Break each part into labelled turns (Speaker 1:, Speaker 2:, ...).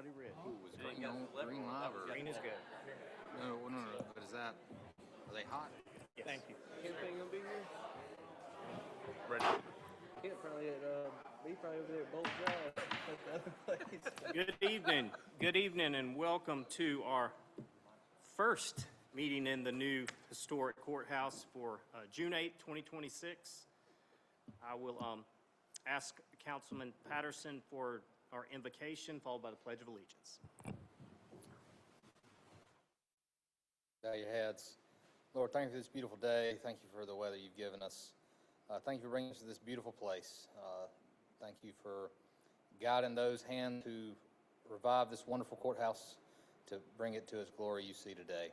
Speaker 1: already ready.
Speaker 2: Ooh, was green on green live or
Speaker 1: Green is good.
Speaker 2: no? But is that? Are they hot?
Speaker 1: Yes.
Speaker 3: Thank you.
Speaker 1: Kent gonna be here?
Speaker 3: Ready.
Speaker 1: Kent probably be probably over there at Bolt Drive. The other place.
Speaker 3: Good evening. Good evening, and welcome to our first meeting in the new historic courthouse for June 8th, 2026. I will ask Councilman Patterson for our invocation, followed by the Pledge of Allegiance.
Speaker 2: Bow your heads. Lord, thank you for this beautiful day. Thank you for the weather you've given us. Thank you for bringing us to this beautiful place. Thank you for guiding those hands to revive this wonderful courthouse to bring it to its glory you see today.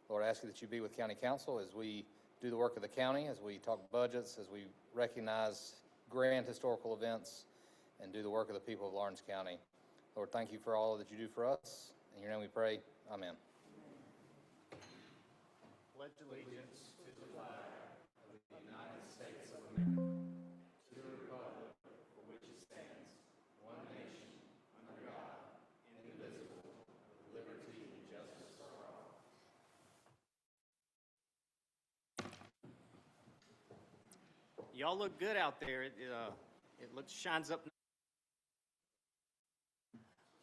Speaker 2: Lord, I ask you that you be with County Council as we do the work of the county, as we talk budgets, as we recognize grand historical events, and do the work of the people of Lawrence County. Lord, thank you for all that you do for us. In your name we pray. Amen.
Speaker 3: Pledge allegiance to the flag of the United States of America, to the republic for which it stands, one nation, under God, indivisible, with liberty and justice for all. Y'all look good out there. It shines up.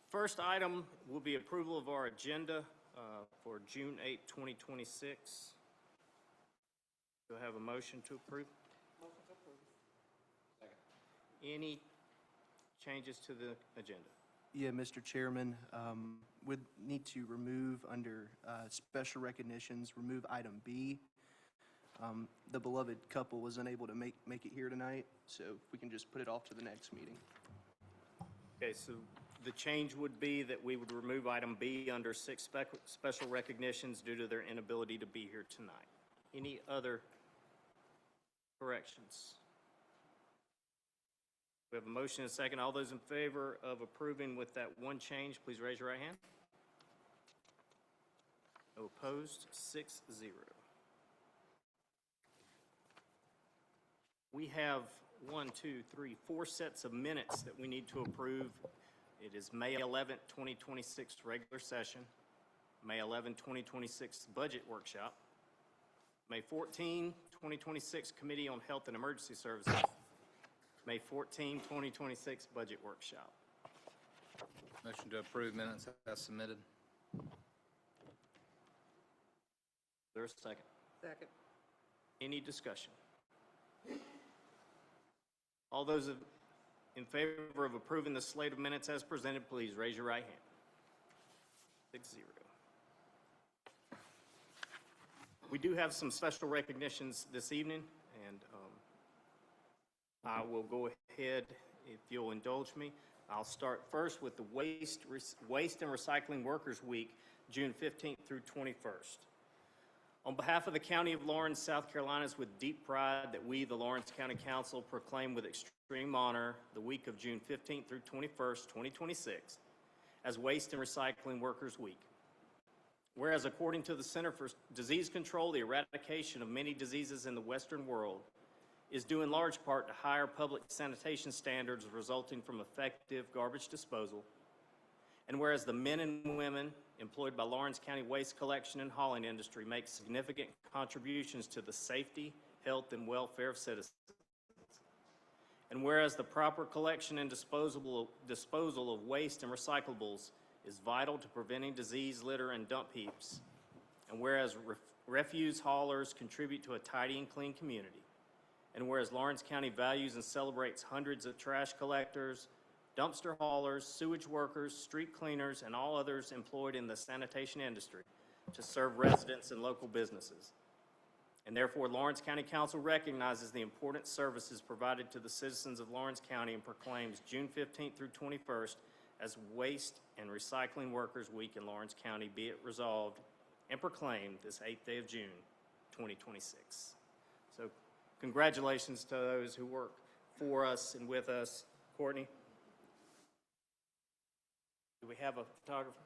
Speaker 3: First item will be approval of our agenda for June 8, 2026. Do I have a motion to approve?
Speaker 4: Motion to approve.
Speaker 2: Second.
Speaker 3: Any changes to the agenda?
Speaker 5: Yeah, Mr. Chairman, would need to remove under special recognitions, remove item B. The beloved couple was unable to make it here tonight, so if we can just put it off to the next meeting.
Speaker 3: Okay, so the change would be that we would remove item B under 6 special recognitions due to their inability to be here tonight. Any other corrections? We have a motion and a second. All those in favor of approving with that one change, please raise your right hand. No opposed, 6-0. We have 4 sets of minutes that we need to approve. It is May 11th, 2026 regular session, May 11, 2026 budget workshop, May 14, 2026 Committee on Health and Emergency Services, May 14, 2026 budget workshop.
Speaker 2: Motion to approve minutes as submitted.
Speaker 3: There's a second.
Speaker 4: Second.
Speaker 3: Any discussion? All those in favor of approving the slate of minutes as presented, please raise your right hand. 6-0. We do have some special recognitions this evening, and I will go ahead, if you'll indulge me. I'll start first with the Waste and Recycling Workers Week, June 15th through 21st. On behalf of the County of Lawrence, South Carolina, it's with deep pride that we, the Lawrence County Council, proclaim with extreme honor the week of June 15th through 21st, 2026, as Waste and Recycling Workers Week. Whereas according to the Center for Disease Control, the eradication of many diseases in the Western world is due in large part to higher public sanitation standards resulting from effective garbage disposal. And whereas the men and women employed by Lawrence County waste collection and hauling industry make significant contributions to the safety, health, and welfare of citizens. And whereas the proper collection and disposal of waste and recyclables is vital to preventing disease, litter, and dump heaps. And whereas refuse haulers contribute to a tidy and clean community. And whereas Lawrence County values and celebrates hundreds of trash collectors, dumpster haulers, sewage workers, street cleaners, and all others employed in the sanitation industry to serve residents and local businesses. And therefore, Lawrence County Council recognizes the important services provided to the citizens of Lawrence County and proclaims June 15th through 21st as Waste and Recycling Workers Week in Lawrence County. Be it resolved and proclaimed this 8th day of June, 2026. So congratulations to those who work for us and with us. Courtney? Do we have a photographer?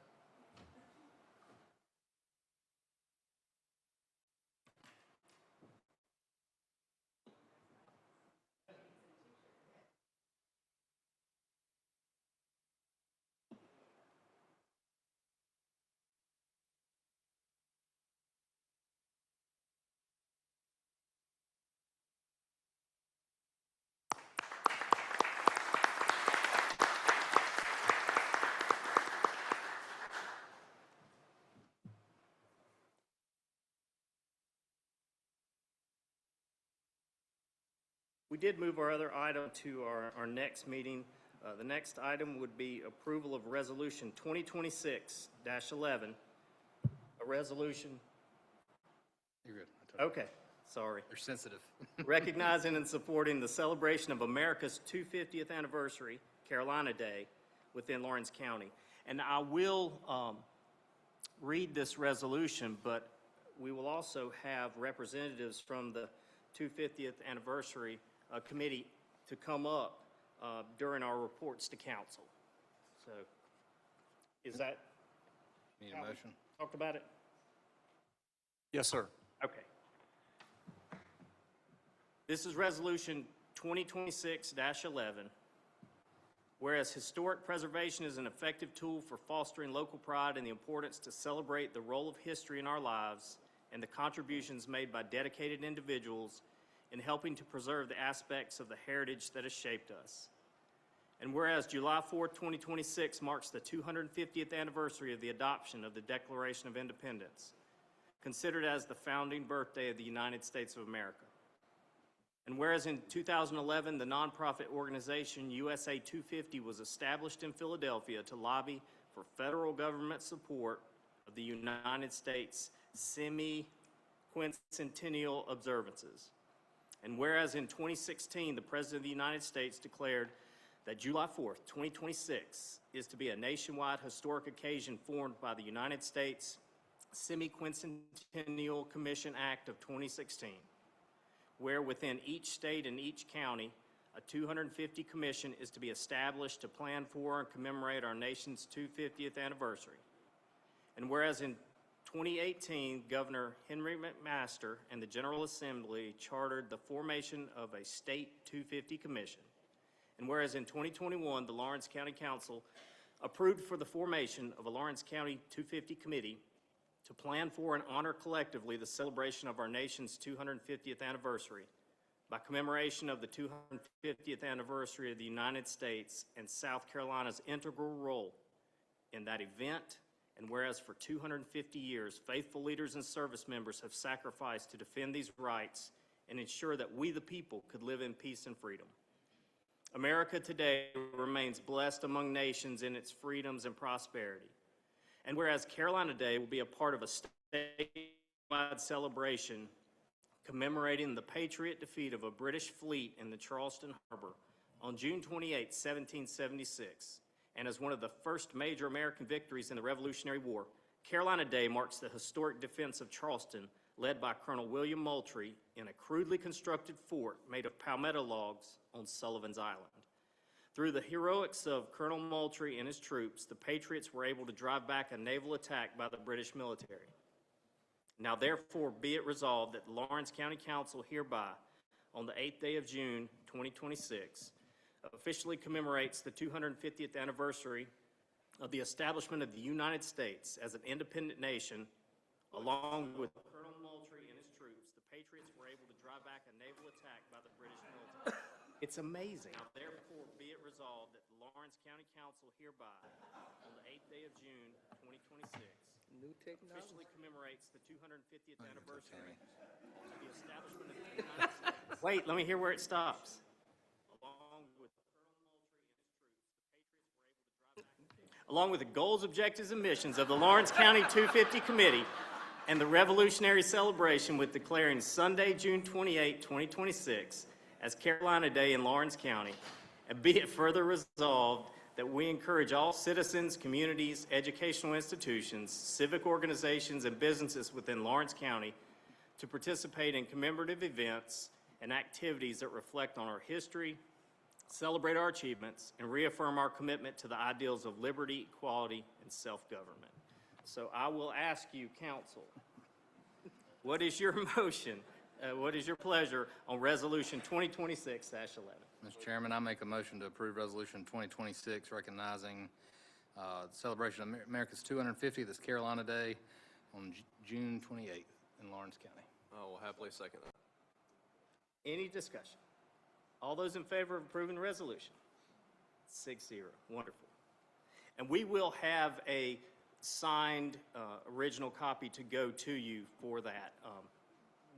Speaker 3: We did move our other item to our next meeting. The next item would be approval of Resolution 2026-11, a resolution,
Speaker 2: You're good. I told
Speaker 3: okay, sorry.
Speaker 2: you. You're sensitive.
Speaker 3: Recognizing and supporting the celebration of America's 250th anniversary, Carolina Day, within Lawrence County. And I will read this resolution, but we will also have representatives from the 250th anniversary committee to come up during our reports to council. So, is that,
Speaker 2: Need a motion?
Speaker 3: talked about it?
Speaker 4: Yes, sir.
Speaker 3: Okay. This is Resolution 2026-11. Whereas historic preservation is an effective tool for fostering local pride and the importance to celebrate the role of history in our lives and the contributions made by dedicated individuals in helping to preserve the aspects of the heritage that has shaped us. And whereas July 4th, 2026 marks the 250th anniversary of the adoption of the Declaration of Independence, considered as the founding birthday of the United States of America. And whereas in 2011, the nonprofit organization USA 250 was established in Philadelphia to lobby for federal government support of the United States semi-quincentennial observances. And whereas in 2016, the President of the United States declared that July 4th, 2026 is to be a nationwide historic occasion formed by the United States Semi-Quincentennial Commission Act of 2016, where within each state and each county, a 250 commission is to be established to plan for and commemorate our nation's 250th anniversary. And whereas in 2018, Governor Henry McMaster and the General Assembly chartered the formation of a state 250 commission. And whereas in 2021, the Lawrence County Council approved for the formation of a Lawrence County 250 committee to plan for and honor collectively the celebration of our nation's 250th anniversary by commemoration of the 250th anniversary of the United States and South Carolina's integral role in that event. And whereas for 250 years, faithful leaders and service members have sacrificed to defend these rights and ensure that we the people could live in peace and freedom. America today remains blessed among nations in its freedoms and prosperity. And whereas Carolina Day will be a part of a statewide celebration commemorating the Patriot defeat of a British fleet in the Charleston Harbor on June 28, 1776, and as one of the first major American victories in the Revolutionary War, Carolina Day marks the historic defense of Charleston led by Colonel William Moultrie in a crudely constructed fort made of palmetto logs on Sullivan's Island. Through the heroics of Colonel Moultrie and his troops, the Patriots were able to drive back a naval attack by the British military. Now therefore be it resolved that the Lawrence County Council hereby, on the 8th day of June, 2026, officially commemorates the 250th anniversary of the establishment of the United States as an independent nation. Along with Colonel Moultrie and his troops, the Patriots were able to drive back a naval attack by the British military. It's amazing. Now, therefore, be it resolved that the Lawrence County Council hereby, on the 8th day of June, 2026,
Speaker 1: New technology.
Speaker 3: officially commemorates the 250th anniversary of the establishment of the United States. Wait, let me hear where it stops. Along with the goals, objectives, and missions of the Lawrence County 250 Committee and the Revolutionary Celebration with declaring Sunday, June 28, 2026 as Carolina Day in Lawrence County, and be it further resolved that we encourage all citizens, communities, educational institutions, civic organizations, and businesses within Lawrence County to participate in commemorative events and activities that reflect on our history, celebrate our achievements, and reaffirm our commitment to the ideals of liberty, equality, and self-government. So I will ask you, council, what is your motion? What is your pleasure on Resolution 2026-11?
Speaker 2: Mr. Chairman, I make a motion to approve Resolution 2026 recognizing the celebration of America's 250th as Carolina Day on June 28th in Lawrence County.
Speaker 4: I will happily second that.
Speaker 3: Any discussion? All those in favor of approving the resolution? 6-0. Wonderful. And we will have a signed original copy to go to you for that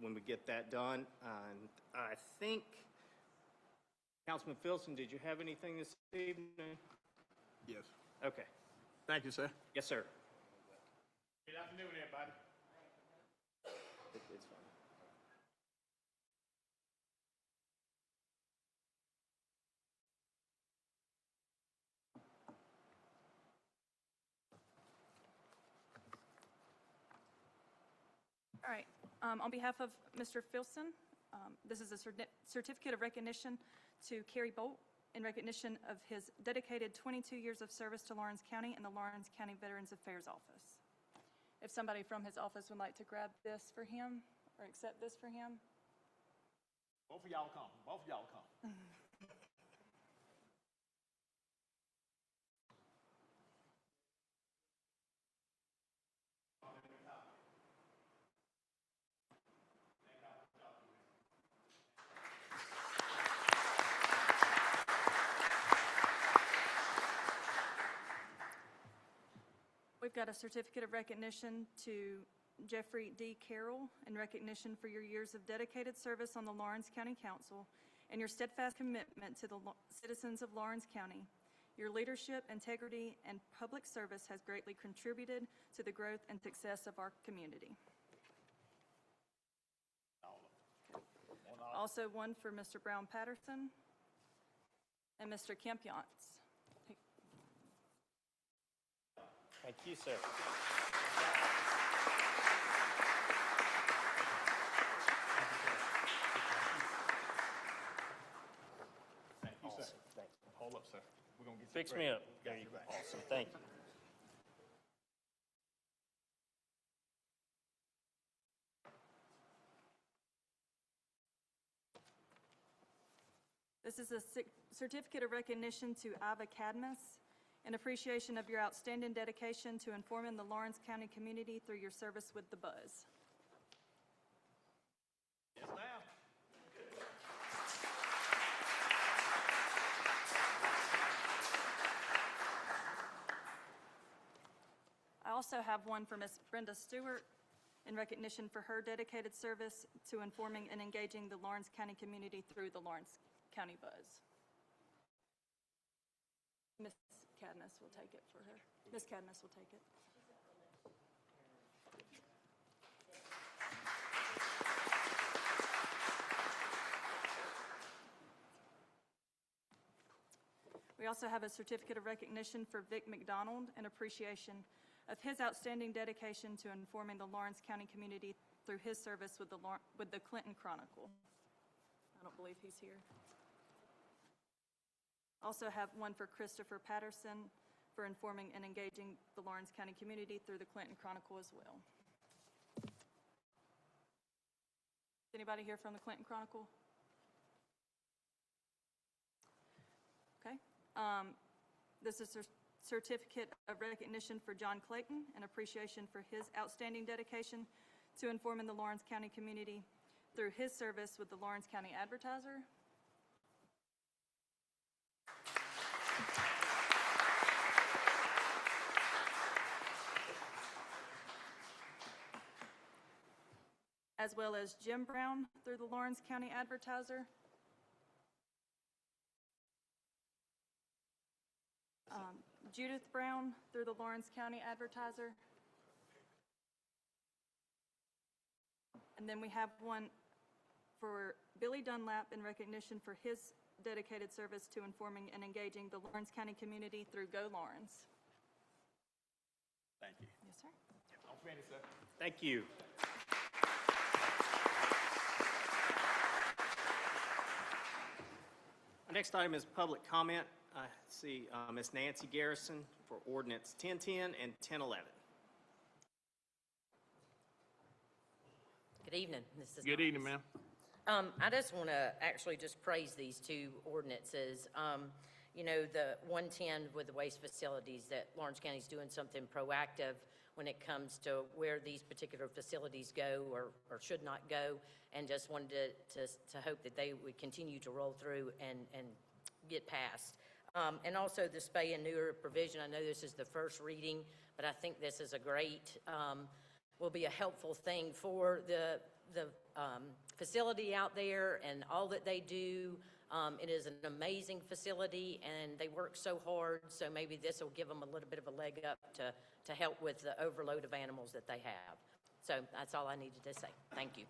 Speaker 3: when we get that done. And I think Councilman Filson, did you have anything this evening?
Speaker 6: Yes.
Speaker 3: Okay.
Speaker 6: Thank you, sir.
Speaker 3: Yes, sir.
Speaker 6: Good afternoon, everybody.
Speaker 3: It's fine.
Speaker 7: All right. On behalf of Mr. Filson, this is a certificate of recognition to Kerry Bolt in recognition of his dedicated 22 years of service to Lawrence County and the Lawrence County Veterans Affairs Office. If somebody from his office would like to grab this for him or accept this for him.
Speaker 6: Both of y'all come. Both of y'all come.
Speaker 7: We've got a certificate of recognition to Jeffrey D. Carroll in recognition for your years of dedicated service on the Lawrence County Council and your steadfast commitment to the citizens of Lawrence County. Your leadership, integrity, and public service has greatly contributed to the growth and success of our community. Also one for Mr. Brown Patterson and Mr. Kemp Yance.
Speaker 3: Thank you, sir.
Speaker 6: Thank you, sir.
Speaker 3: Awesome. Thank you.
Speaker 6: Hold up, sir. We're gonna get you.
Speaker 3: Fix
Speaker 6: straight.
Speaker 3: me up.
Speaker 6: Got
Speaker 3: There you
Speaker 6: you
Speaker 3: go.
Speaker 6: back.
Speaker 3: Awesome. Thank you.
Speaker 7: This is a certificate of recognition to Ava Cadmus in appreciation of your outstanding dedication to informing the Lawrence County community through your service with the Buzz.
Speaker 6: Yes, ma'am.
Speaker 7: I also have one for Ms. Brenda Stewart in recognition for her dedicated service to informing and engaging the Lawrence County community through the Lawrence County Buzz. Ms. Cadmus will take it for her. Ms. Cadmus will take it. We also have a certificate of recognition for Vic McDonald in appreciation of his outstanding dedication to informing the Lawrence County community through his service with the Clinton Chronicle. I don't believe he's here. Also have one for Christopher Patterson for informing and engaging the Lawrence County community through the Clinton Chronicle as well. Anybody here from the Clinton Chronicle? Okay. This is a certificate of recognition for John Clayton in appreciation for his outstanding dedication to informing the Lawrence County community through his service with the Lawrence County Advertiser. As well as Jim Brown through the Lawrence County Advertiser. Judith Brown through the Lawrence County Advertiser. And then we have one for Billy Dunlap in recognition for his dedicated service to informing and engaging the Lawrence County community through Go Lawrence.
Speaker 6: Thank you.
Speaker 7: Yes, sir.
Speaker 6: I'm finished, sir.
Speaker 3: Thank you. Our next item is public comment. I see Ms. Nancy Garrison for ordinance 1010 and 1011.
Speaker 8: Good evening. This is
Speaker 6: Good evening,
Speaker 8: Nancy.
Speaker 6: ma'am.
Speaker 8: I just want to actually just praise these two ordinances. You know, the 110 with the waste facilities, that Lawrence County's doing something proactive when it comes to where these particular facilities go or should not go, and just wanted to hope that they would continue to roll through and get passed. And also the spay and neuter provision. I know this is the first reading, but I think this is a great, will be a helpful thing for the facility out there and all that they do It is an amazing facility, and they work so hard, so maybe this will give them a little bit of a leg up to help with the overload of animals that they have. So that's all I needed to say. Thank you.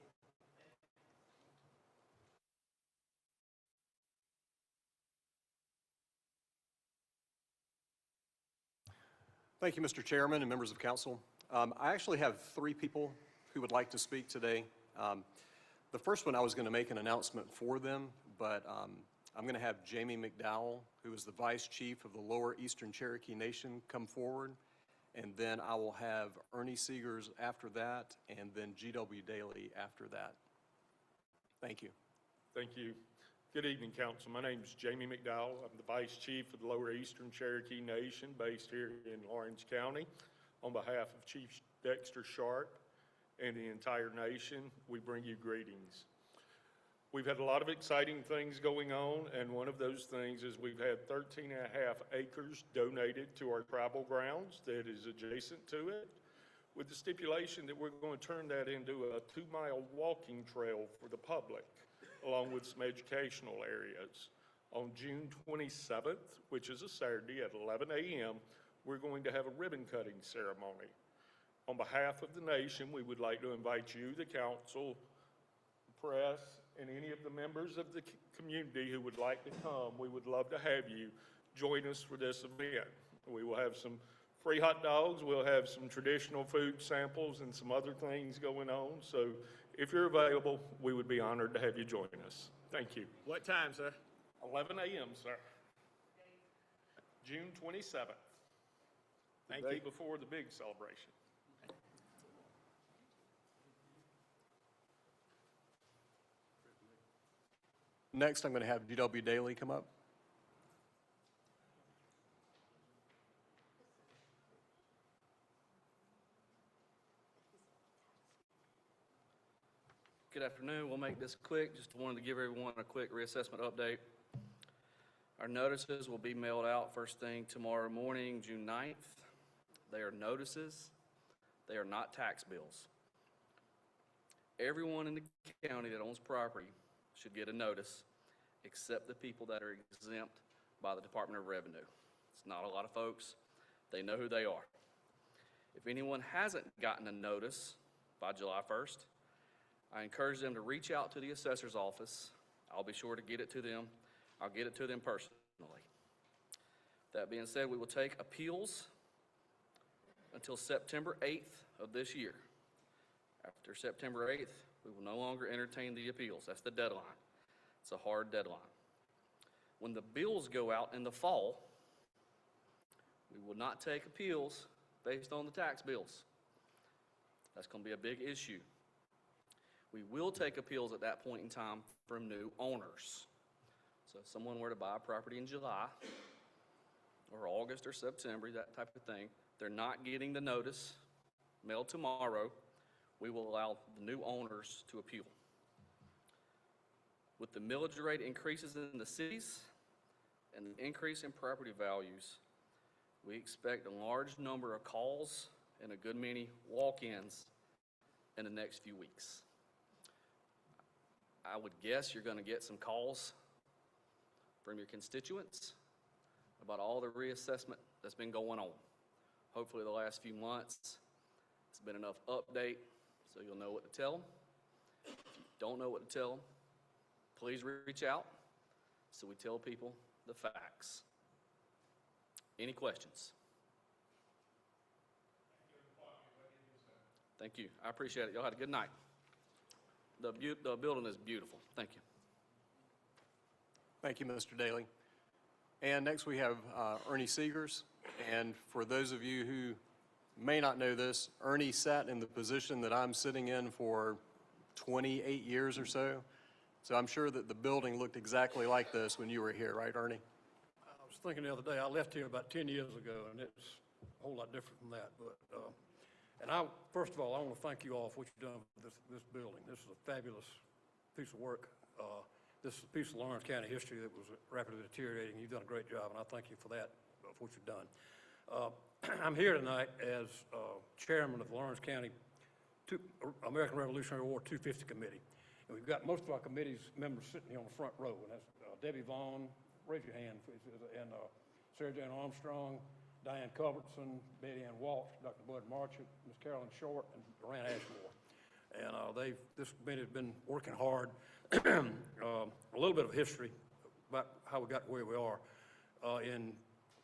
Speaker 4: Thank you, Mr. Chairman and members of council. I actually have 3 people who would like to speak today. The first one, I was going to make an announcement for them, but I'm going to have Jamie McDowell, who is the Vice Chief of the Lower Eastern Cherokee Nation, come forward. And then I will have Ernie Seegers after that, and then G.W. Daly after that. Thank you.
Speaker 9: Thank you. Good evening, Council. My name is Jamie McDowell. I'm the Vice Chief of the Lower Eastern Cherokee Nation based here in Lawrence County. On behalf of Chief Dexter Sharp and the entire nation, we bring you greetings. We've had a lot of exciting things going on, and one of those things is we've had 13.5 acres donated to our tribal grounds that is adjacent to it, with the stipulation that we're going to turn that into a 2-mile walking trail for the public, along with some educational areas. On June 27th, which is a Saturday at 11 a.m., we're going to have a ribbon cutting ceremony. On behalf of the nation, we would like to invite you, the council, press, and any of the members of the community who would like to come. We would love to have you join us for this event. We will have some free hot dogs, we'll have some traditional food samples and some other things going on. So if you're available, we would be honored to have you join us. Thank you.
Speaker 6: What time, sir?
Speaker 9: 11 a.m., sir. June 27th.
Speaker 6: Thank
Speaker 9: The day
Speaker 6: you.
Speaker 9: before the big celebration.
Speaker 4: Next, I'm going to have G.W. Daly come up.
Speaker 10: Good afternoon. We'll make this quick. Just wanted to give everyone a quick reassessment update. Our notices will be mailed out first thing tomorrow morning, June 9th. They are notices. They are not tax bills. Everyone in the county that owns property should get a notice, except the people that are exempt by the Department of Revenue. It's not a lot of folks. They know who they are. If anyone hasn't gotten a notice by July 1st, I encourage them to reach out to the assessor's office. I'll be sure to get it to them. I'll get it to them personally. That being said, we will take appeals until September 8th of this year. After September 8th, we will no longer entertain the appeals. That's the deadline. It's a hard deadline. When the bills go out in the fall, we will not take appeals based on the tax bills. That's going to be a big issue. We will take appeals at that point in time from new owners. So if someone were to buy a property in July or August or September, that type of thing, they're not getting the notice mailed tomorrow, we will allow the new owners to appeal. With the millage rate increases in the cities and the increase in property values, we expect a large number of calls and a good many walk-ins in the next few weeks. I would guess you're going to get some calls from your constituents about all the reassessment that's been going on. Hopefully the last few months, it's been enough update so you'll know what to tell them. If you don't know what to tell them, please reach out so we tell people the facts. Any questions? Thank you. I appreciate it. Y'all had a good night. The building is beautiful. Thank you.
Speaker 4: Thank you, Mr. Daly. And next we have Ernie Seegers. And for those of you who may not know this, Ernie sat in the position that I'm sitting in for 28 years or so. So I'm sure that the building looked exactly like this when you were here, right, Ernie?
Speaker 11: I was thinking the other day, I left here about 10 years ago, and it's a whole lot different from that. But, first of all, I want to thank you all for what you've done with this building. This is a fabulous piece of work. This is a piece of Lawrence County history that was rapidly deteriorating. You've done a great job, and I thank you for that, for what you've done. I'm here tonight as chairman of the Lawrence County American Revolutionary War 250 Committee. And we've got most of our committee's members sitting here on the front row, and that's Debbie Vaughn, raise your hand, please, and Sarah Jane Armstrong, Diane Culbertson, Betty Ann Walsh, Dr. Bud Marchant, Ms. Carolyn Short, and Duran Ashmore. And this committee has been working hard. A little bit of history about how we got where we are. In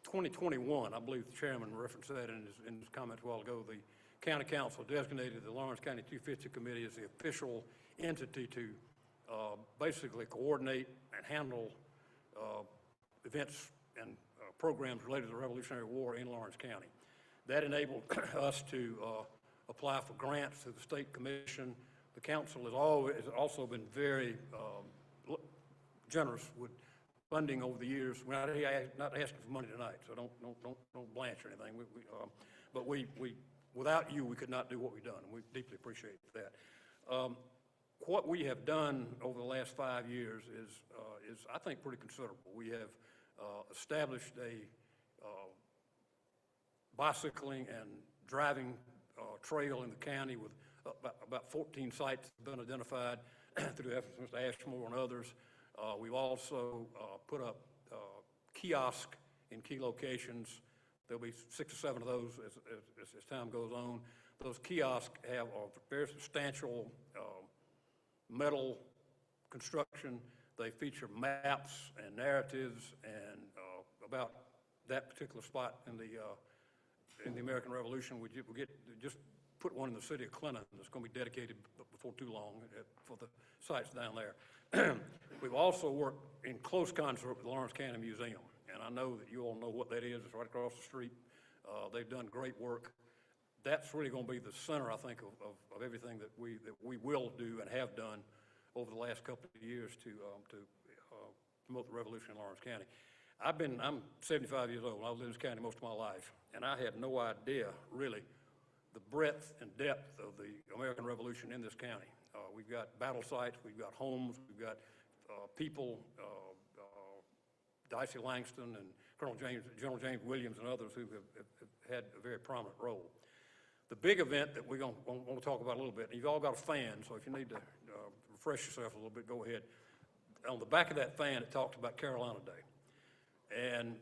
Speaker 11: 2021, I believe the chairman referenced that in his comments a while ago, the county council designated the Lawrence County 250 Committee as the official entity to basically coordinate and handle events and programs related to the Revolutionary War in Lawrence County. That enabled us to apply for grants through the state commission. The council has also been very generous with funding over the years. We're not asking for money tonight, so don't blanch or anything. But without you, we could not do what we've done, and we deeply appreciate that. What we have done over the last 5 years is I think, pretty considerable. We have established a bicycling and driving trail in the county with about 14 sites have been identified through the efforts of Mr. Ashmore and others. We've also put up kiosks in key locations. There'll be 6 or 7 of those as time goes on. Those kiosks have a very substantial metal construction. They feature maps and narratives and about that particular spot in the American Revolution. We just put one in the city of Clinton that's going to be dedicated before too long for the sites down there. We've also worked in close concert with the Lawrence County Museum, and I know that you all know what that is. It's right across the street. They've done great work. That's really going to be the center, I think, of everything that we will do and have done over the last couple of years to promote the revolution in Lawrence County. I'm 75 years old. I lived in this county most of my life, and I had no idea, really, the breadth and depth of the American Revolution in this county. We've got battle sites, we've got homes, we've got people, Dicey Langston and General James Williams and others who have had a very prominent role. The big event that we're going to want to talk about a little bit, and you've all got a fan, so if you need to refresh yourself a little bit, go ahead. On the back of that fan, it talks about Carolina Day. And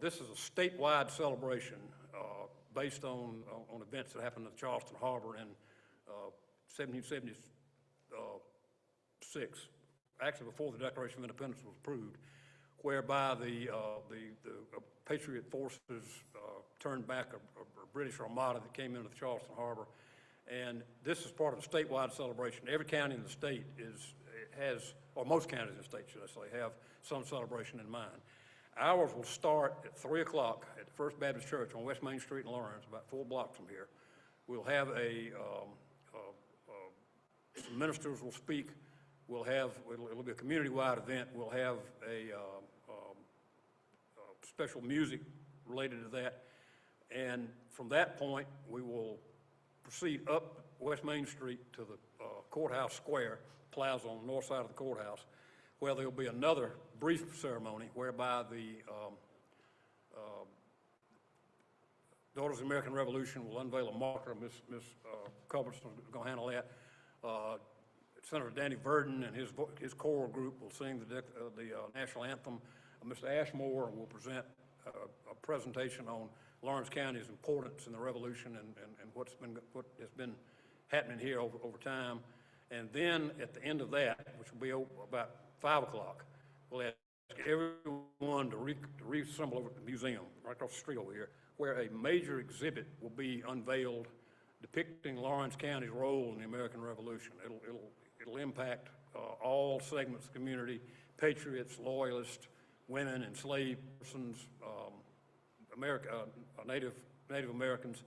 Speaker 11: this is a statewide celebration based on events that happened at Charleston Harbor in 1776, actually before the Declaration of Independence was approved, whereby the Patriot forces turned back a British armada that came into the Charleston Harbor. And this is part of a statewide celebration. Every county in the state has, or most counties in the state, should I say, have some celebration in mind. Ours will start at 3 o'clock at the First Baptist Church on West Main Street in Lawrence, about 4 blocks from here. We'll have some ministers will speak. It'll be a community-wide event. We'll have a special music related to that. And from that point, we will proceed up West Main Street to the Courthouse Square Plaza on the north side of the courthouse, where there'll be another brief ceremony whereby the Daughters of the American Revolution will unveil a marker. Ms. Culbertson is going to handle that. Senator Danny Verdon and his choral group will sing the national anthem. Mr. Ashmore will present a presentation on Lawrence County's importance in the Revolution and what has been happening here over time. And then at the end of that, which will be about 5 o'clock, we'll ask everyone to reassemble over at the museum right across the street over here, where a major exhibit will be unveiled depicting Lawrence County's role in the American Revolution. It'll impact all segments of the community: patriots, loyalists, women, enslaved persons, Native Americans.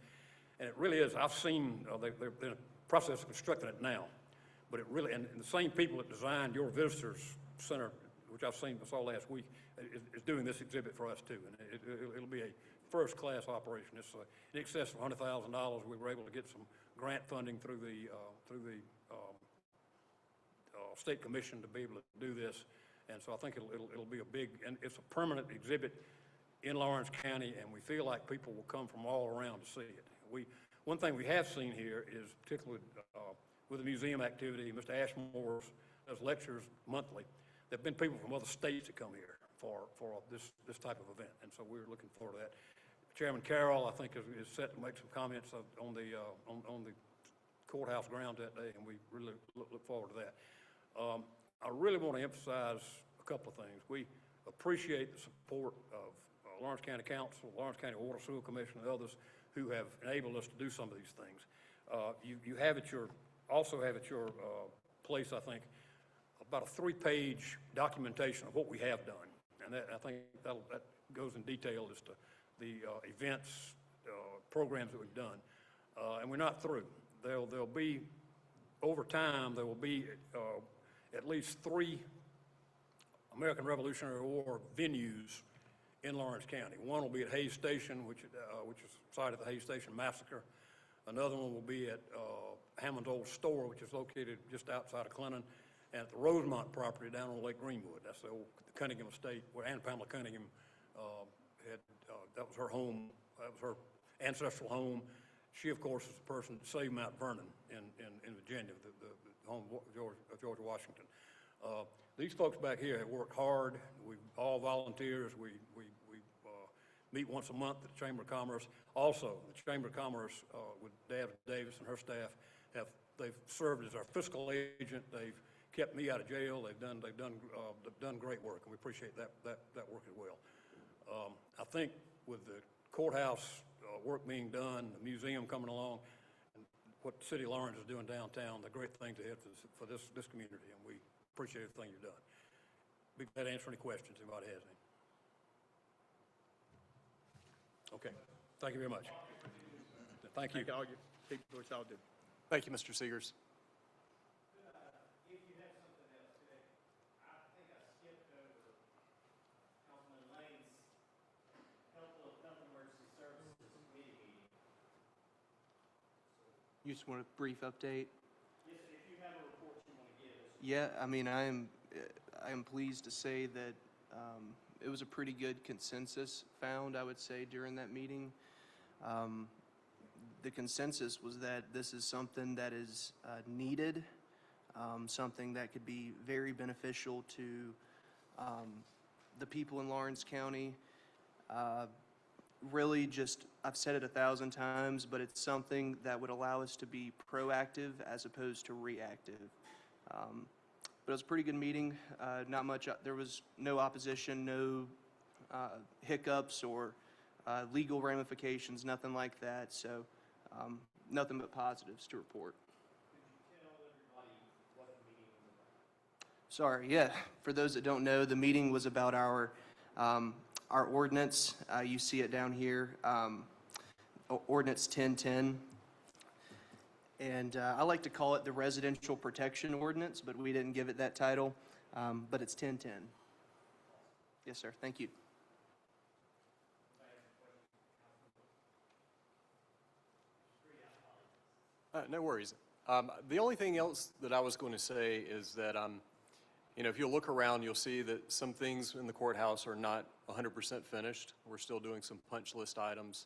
Speaker 11: And it really is. I've seen they're in the process of constructing it now, but it really, and the same people that designed your visitors center, which I saw last week, is doing this exhibit for us too, and it'll be a first-class operation. It's in excess of $100,000. We were able to get some grant funding through the state commission to be able to do this, and so I think it'll be a big, and it's a permanent exhibit in Lawrence County, and we feel like people will come from all around to see it. One thing we have seen here is, particularly with the museum activity. Mr. Ashmore does lectures monthly. There have been people from other states that come here for this type of event, and so we're looking forward to that. Chairman Carroll, I think, is set to make some comments on the courthouse grounds that day, and we really look forward to that. I really want to emphasize a couple of things. We appreciate the support of Lawrence County Council, Lawrence County Water Sewer Commission, and others who have enabled us to do some of these things. You also have at your place, I think, about a 3-page documentation of what we have done. And I think that goes in detail as to the events, programs that we've done. And we're not through. There'll be, over time, there will be at least 3 American Revolutionary War venues in Lawrence County. One will be at Hays Station, which is site of the Hays Station massacre. Another one will be at Hammond's Old Store, which is located just outside of Clinton, and at the Rosemont property down on Lake Greenwood. That's the old Cunningham estate where Ann Pamela Cunningham that was her home, that was her ancestral home. She, of course, is the person that saved Mount Vernon in Virginia, the home of George Washington. These folks back here have worked hard. We all volunteers. We meet once a month at the Chamber of Commerce. Also, the Chamber of Commerce with Deb Davis and her staff they've served as our fiscal agent. They've kept me out of jail. They've done great work, and we appreciate that work as well. I think with the courthouse work being done, the museum coming along, and what the City of Lawrence is doing downtown, the great things ahead for this community, and we appreciate everything you've done. Be glad to answer any questions anybody has any. Okay, thank you very much. Thank you.
Speaker 6: Thank all you people for what y'all do.
Speaker 4: Thank you, Mr. Seegers.
Speaker 3: If you have something else today, I think I skipped over Councilman Lane's Health Emergency Services Committee meeting.
Speaker 5: You just want a brief update?
Speaker 3: Yes, if you have a report you want to give us.
Speaker 5: Yeah, I mean, I am pleased to say that it was a pretty good consensus found, I would say, during that meeting. The consensus was that this is something that is needed, something that could be very beneficial to the people in Lawrence County. Really just, I've said it 1,000 times, but it's something that would allow us to be proactive as opposed to reactive. But it was a pretty good meeting. Not much, there was no opposition, no hiccups or legal ramifications, nothing like that. So nothing but positives to report.
Speaker 3: Could you tell everybody what the meeting was about?
Speaker 5: Sorry, yeah. For those that don't know, the meeting was about our ordinance. You see it down here, Ordinance 1010. And I like to call it the Residential Protection Ordinance, but we didn't give it that title. But it's 1010. Yes, sir. Thank you.
Speaker 4: No worries. The only thing else that I was going to say is that, if you look around, you'll see that some things in the courthouse are not 100% finished. We're still doing some punch list items.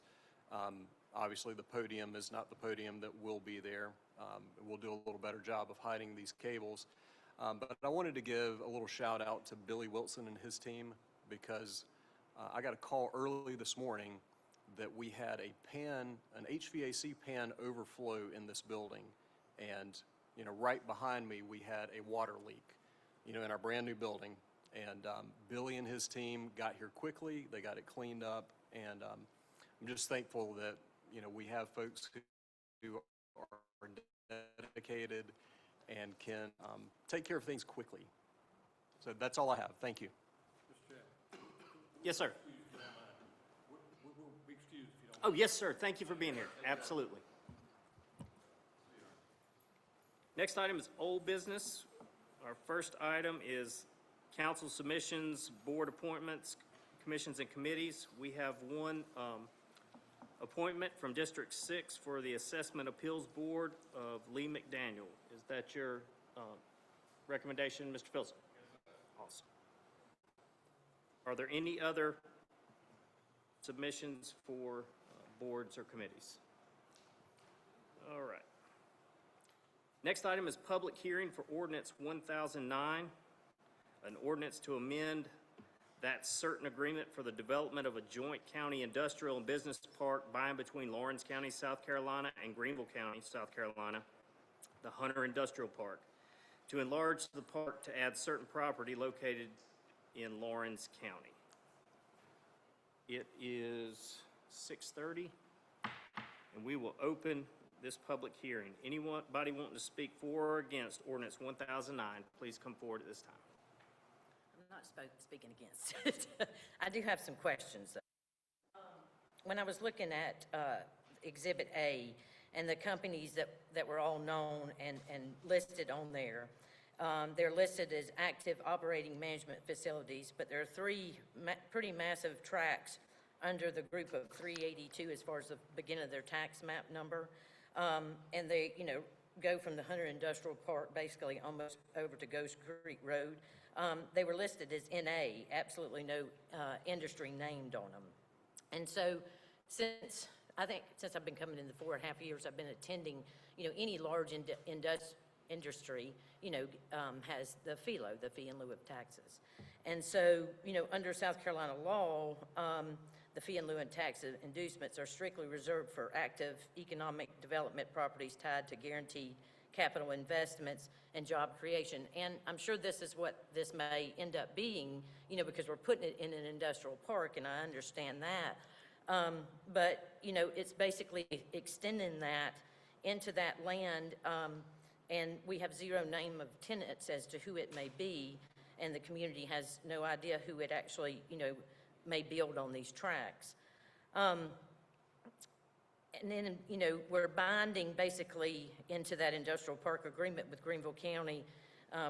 Speaker 4: Obviously, the podium is not the podium that will be there. We'll do a little better job of hiding these cables. But I wanted to give a little shout out to Billy Wilson and his team because I got a call early this morning that we had an HVAC pan overflow in this building. And, right behind me, we had a water leak, in our brand new building. And Billy and his team got here quickly. They got it cleaned up. And I'm just thankful that, we have folks who are dedicated and can take care of things quickly. So that's all I have. Thank you.
Speaker 3: Yes, sir.
Speaker 11: We'll be excused if you don't.
Speaker 3: Oh, yes, sir. Thank you for being here. Absolutely. Next item is old business. Our first item is council submissions, board appointments, commissions and committees. We have one appointment from District 6 for the Assessment Appeals Board of Lee McDaniel. Is that your recommendation, Mr. Filson? Awesome. Are there any other submissions for boards or committees? All right. Next item is public hearing for ordinance 1009, an ordinance to amend that certain agreement for the development of a joint county industrial and business park by and between Lawrence County, South Carolina, and Greenville County, South Carolina, the Hunter Industrial Park, to enlarge the park to add certain property located in Lawrence County. It is 6:30, and we will open this public hearing. Anybody wanting to speak for or against ordinance 1009, please come forward at this time.
Speaker 8: I'm not speaking against it. I do have some questions, though. When I was looking at Exhibit A and the companies that were all known and listed on there, they're listed as active operating management facilities, but there are three pretty massive tracks under the group of 382 as far as the beginning of their tax map number. And they, go from the Hunter Industrial Park basically almost over to Ghost Creek Road. They were listed as NA, absolutely no industry named on them. And so since I've been coming in the 4.5 years, I've been attending, any large industry, has the FELO, the fee in lieu of taxes. And so, under South Carolina law, the fee in lieu and tax inducements are strictly reserved for active economic development properties tied to guaranteed capital investments and job creation. And I'm sure this is what this may end up being, because we're putting it in an industrial park, and I understand that. But, it's basically extending that into that land, and we have zero name of tenants as to who it may be, and the community has no idea who it actually, may build on these tracks. And then, we're binding basically into that industrial park agreement with Greenville County.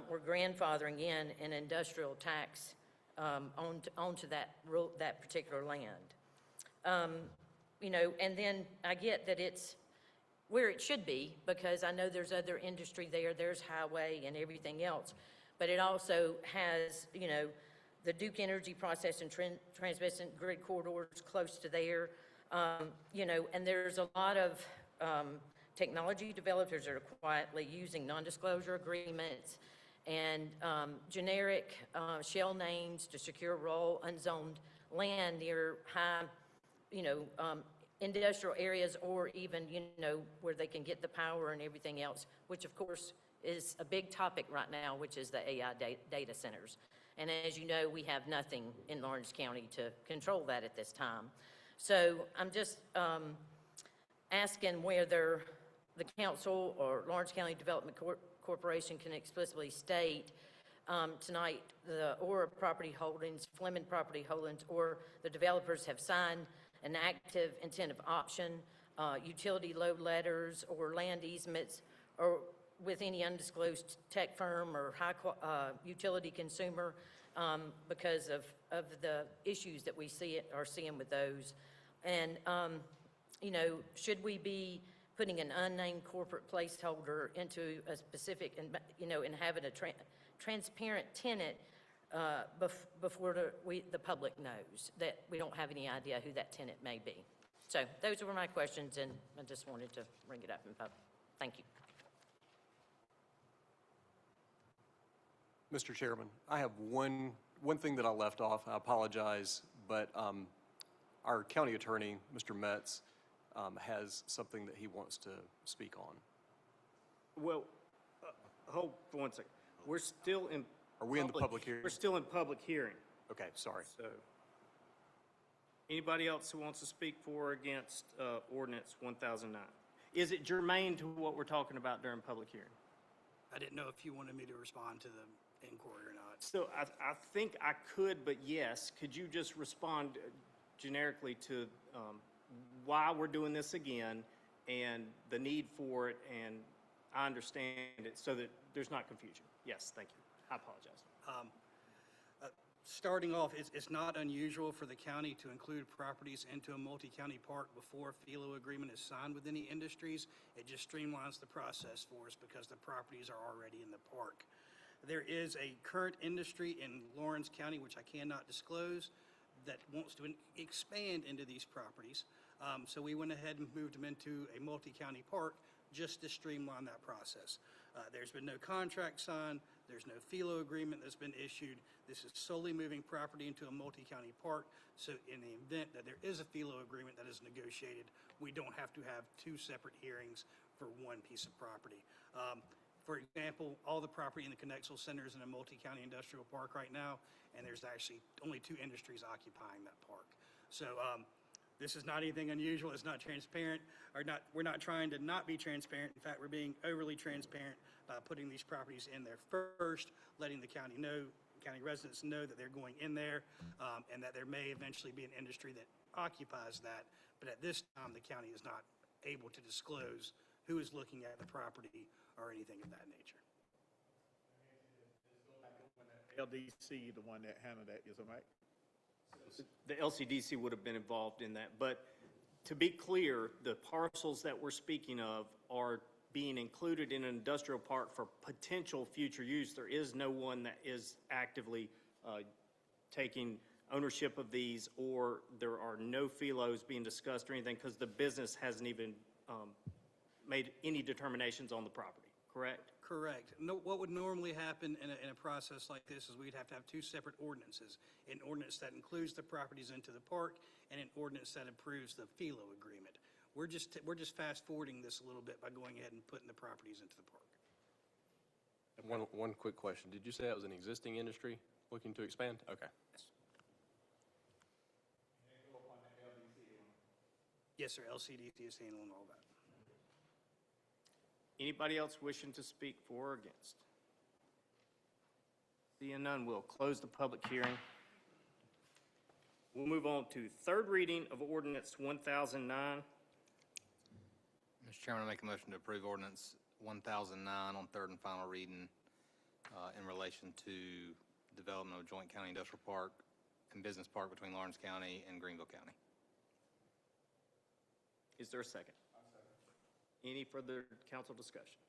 Speaker 8: We're grandfathering in an industrial tax onto that particular land. And then I get that it's where it should be, because I know there's other industry there, there's highway and everything else, but it also has, the Duke Energy Process and Transmission Grid corridors close to there, and there's a lot of technology developers that are quietly using non-disclosure agreements and generic shell names to secure raw, unzoned land near high, industrial areas, or even, where they can get the power and everything else, which of course is a big topic right now, which is the AI data centers. And as you know, we have nothing in Lawrence County to control that at this time. So I'm just asking whether the council or Lawrence County Development Corporation can explicitly state tonight the Aura Property Holdings, Fleming Property Holdings, or the developers have signed an active intent of option, utility load letters, or land easements, or with any undisclosed tech firm or utility consumer, because of the issues that we are seeing with those. And, should we be putting an unnamed corporate placeholder into a specific, and having a transparent tenant before the public knows that we don't have any idea who that tenant may be? So those were my questions, and I just wanted to bring it up in public. Thank you.
Speaker 4: Mr. Chairman, I have one thing that I left off. I apologize, but our county attorney, Mr. Metz, has something that he wants to speak on.
Speaker 3: Well, hold for 1 second. We're still in.
Speaker 4: Are we in the public hearing?
Speaker 3: We're still in public hearing.
Speaker 4: Okay, sorry.
Speaker 3: So, anybody else who wants to speak for or against ordinance 1009? Is it germane to what we're talking about during public hearing?
Speaker 12: I didn't know if you wanted me to respond to the inquiry or not.
Speaker 3: So I think I could, but yes, could you just respond generically to why we're doing this again and the need for it, and I understand it so that there's not confusion. Yes, thank you. I apologize.
Speaker 12: Starting off, it's not unusual for the county to include properties into a multi-county park before a FELO agreement is signed with any industries. It just streamlines the process for us because the properties are already in the park. There is a current industry in Lawrence County, which I cannot disclose, that wants to expand into these properties. So we went ahead and moved them into a multi-county park just to streamline that process. There's been no contract signed, there's no FILO agreement that's been issued. This is solely moving property into a multi-county park, so in the event that there is a FILO agreement that is negotiated, we don't have to have two separate hearings for one piece of property. For example, all the property in the Connexel Center is in a multi-county industrial park right now, and there's actually only two industries occupying that park. So this is not anything unusual, it's not transparent, we're not trying to not be transparent. In fact, we're being overly transparent by putting these properties in there first, letting the county residents know that they're going in there, and that there may eventually be an industry that occupies that. But at this time, the county is not able to disclose who is looking at the property or anything of that nature.
Speaker 6: LDC, the one that handled that, is that right?
Speaker 3: The LCDC would have been involved in that, but to be clear, the parcels that we're speaking of are being included in an industrial park for potential future use. There is no one that is actively taking ownership of these, or there are no FILOs being discussed or anything, because the business hasn't even made any determinations on the property, correct?
Speaker 12: Correct. No, what would normally happen in a process like this is we'd have to have two separate ordinances. An ordinance that includes the properties into the park and an ordinance that approves the FILO agreement. We're just fast forwarding this a little bit by going ahead and putting the properties into the park.
Speaker 4: One quick question. Did you say that was an existing industry looking to expand? Okay.
Speaker 12: Yes, sir, LCDC is handling all that.
Speaker 3: Anybody else wishing to speak for or against? Seeing none, we'll close the public hearing. We'll move on to third reading of ordinance 1009.
Speaker 2: Mr. Chairman, I make a motion to approve ordinance 1009 on third and final reading in relation to development of joint county industrial park and business park between Lawrence County and Greenville County.
Speaker 3: Is there a second? Any further council discussion?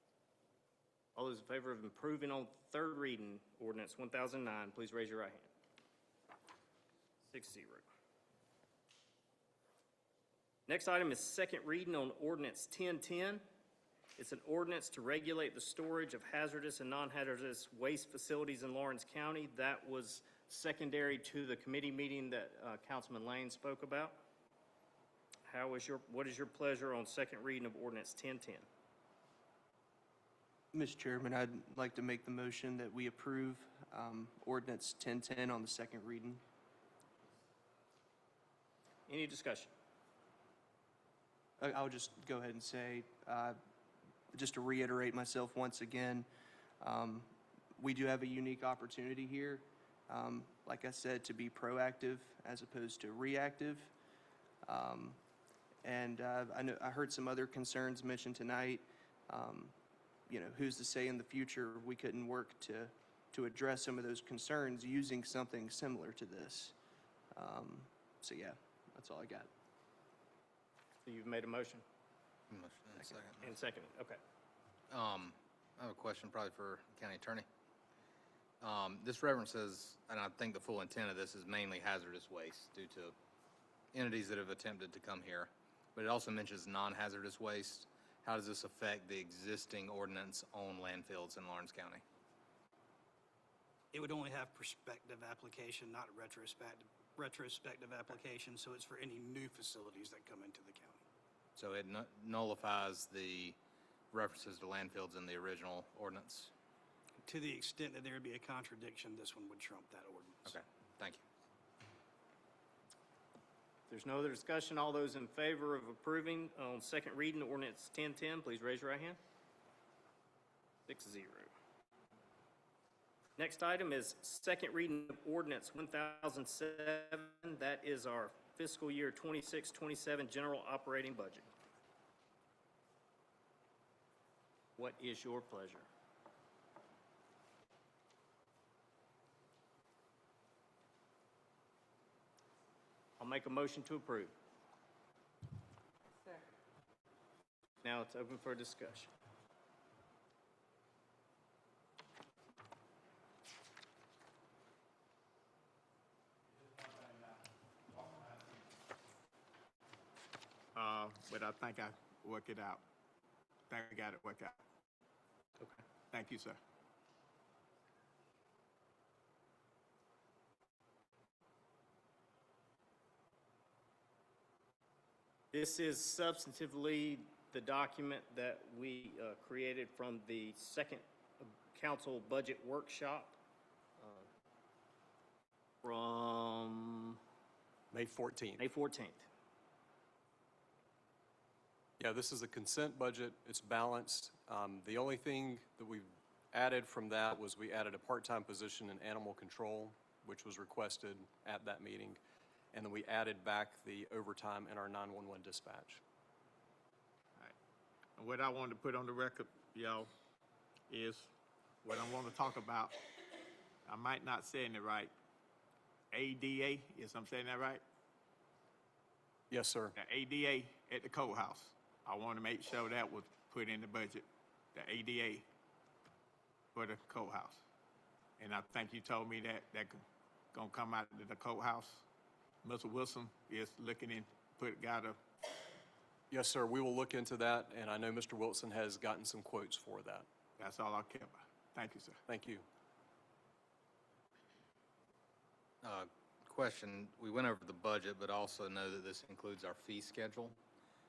Speaker 3: All those in favor of approving on third reading ordinance 1009, please raise your right hand. 6-0. Next item is second reading on ordinance 1010. It's an ordinance to regulate the storage of hazardous and non-hazardous waste facilities in Lawrence County. That was secondary to the committee meeting that Councilman Lane spoke about. What is your pleasure on second reading of ordinance 1010?
Speaker 5: Mr. Chairman, I'd like to make the motion that we approve ordinance 1010 on the second reading.
Speaker 3: Any discussion?
Speaker 5: I'll just go ahead and say, just to reiterate myself once again, we do have a unique opportunity here, like I said, to be proactive as opposed to reactive. I heard some other concerns mentioned tonight. Who's to say in the future we couldn't work to address some of those concerns using something similar to this. So yeah, that's all I got.
Speaker 3: So you've made a motion?
Speaker 2: Motion and second.
Speaker 3: And seconded, okay.
Speaker 2: I have a question probably for county attorney. This references, and I think the full intent of this is mainly hazardous waste due to entities that have attempted to come here, but it also mentions non-hazardous waste. How does this affect the existing ordinance on landfills in Lawrence County?
Speaker 12: It would only have prospective application, not retrospective application, so it's for any new facilities that come into the county.
Speaker 2: So it nullifies the references to landfills in the original ordinance?
Speaker 12: To the extent that there would be a contradiction, this one would trump that ordinance.
Speaker 2: Okay, thank you.
Speaker 3: If there's no other discussion, all those in favor of approving on second reading ordinance 1010, please raise your right hand. 6-0. Next item is second reading of ordinance 1007. That is our fiscal year 26-27 general operating budget. What is your pleasure? I'll make a motion to approve.
Speaker 1: Second.
Speaker 3: Now it's open for discussion.
Speaker 6: but I think I work it out. Think I got it worked out.
Speaker 3: Okay.
Speaker 6: Thank you, sir.
Speaker 3: This is substantively the document that we created from the second council budget workshop from
Speaker 4: May 14th.
Speaker 3: May 14th.
Speaker 4: Yeah, this is a consent budget. It's balanced. The only thing that we added from that was we added a part-time position in animal control, which was requested at that meeting. And then we added back the overtime in our 911 dispatch.
Speaker 6: And what I want to put on the record, y'all, is what I want to talk about. I might not saying it right. ADA, yes, I'm saying that right?
Speaker 4: Yes, sir.
Speaker 6: The ADA at the courthouse. I want to make sure that was put in the budget. The ADA for the courthouse. And I think you told me that gonna come out of the courthouse. Mr. Wilson is looking in, got a,
Speaker 4: Yes, sir. We will look into that, and I know Mr. Wilson has gotten some quotes for that.
Speaker 6: that's all I care about. Thank you, sir.
Speaker 4: Thank you.
Speaker 2: Question, we went over the budget, but also know that this includes our fee schedule.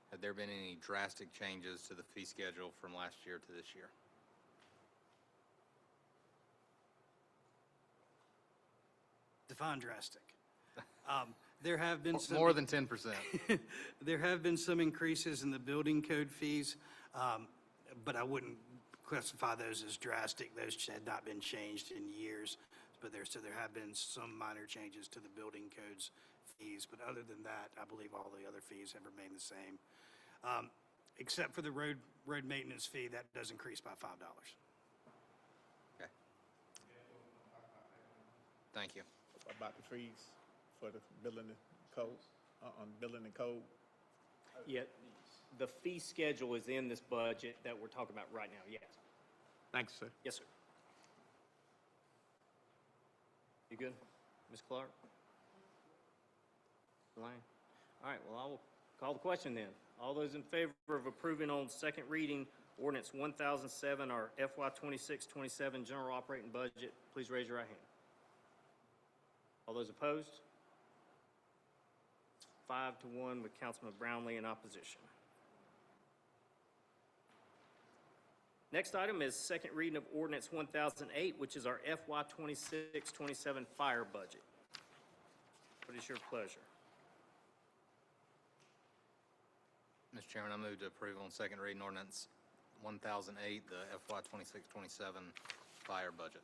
Speaker 2: Have there been any drastic changes to the fee schedule from last year to this year?
Speaker 12: Define drastic. There have been some.
Speaker 2: More than 10%.
Speaker 12: There have been some increases in the building code fees, but I wouldn't classify those as drastic. Those had not been changed in years, but there have been some minor changes to the building codes fees. But other than that, I believe all the other fees have remained the same, except for the road maintenance fee that does increase by $5.
Speaker 2: Okay. Thank you.
Speaker 6: About the fees for the building and code, building and code.
Speaker 3: Yeah, the fee schedule is in this budget that we're talking about right now, yes.
Speaker 6: Thank you, sir.
Speaker 3: Yes, sir. You good, Ms. Clark? Lane? All right, well, I will call the question then. All those in favor of approving on second reading ordinance 1007, our FY 26-27 general operating budget, please raise your right hand. All those opposed? 5-1 with Councilman Brownlee in opposition. Next item is second reading of ordinance 1008, which is our FY 26-27 fire budget. What is your pleasure?
Speaker 2: Mr. Chairman, I move to approve on second reading ordinance 1008, the FY 26-27 fire budget.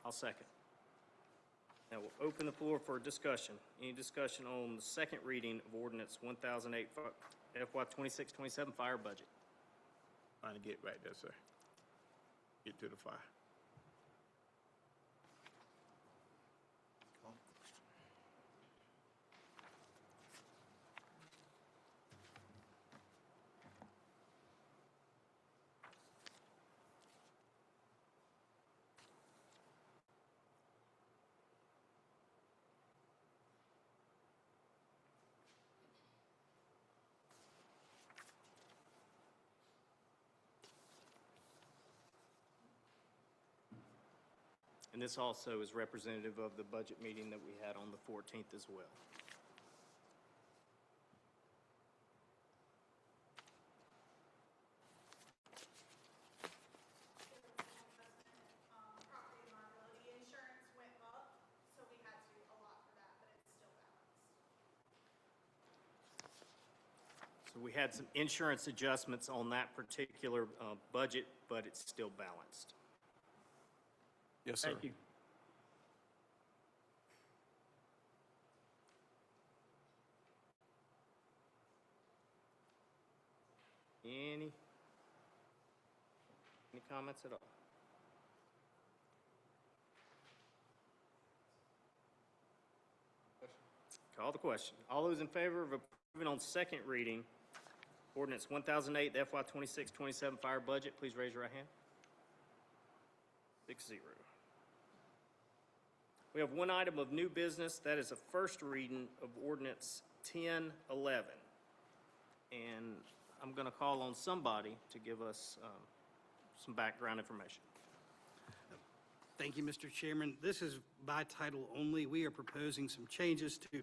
Speaker 3: I'll second. Now we'll open the floor for discussion. Any discussion on the second reading of ordinance 1008 FY 26-27 fire budget?
Speaker 6: Trying to get right there, sir. Get to the fire.
Speaker 3: And this also is representative of the budget meeting that we had on the 14th as well.
Speaker 13: Property and liability insurance went up, so we had to allot for that, but it's still balanced.
Speaker 3: So we had some insurance adjustments on that particular budget, but it's still balanced.
Speaker 4: Yes, sir.
Speaker 3: Thank you. Any comments at all? Call the question. All those in favor of approving on second reading ordinance 1008, the FY 26-27 fire budget, please raise your right hand. 6-0. We have one item of new business. That is a first reading of ordinance 1011. and I'm going to call on somebody to give us some background information.
Speaker 12: Thank you, Mr. Chairman. This is by title only. We are proposing some changes to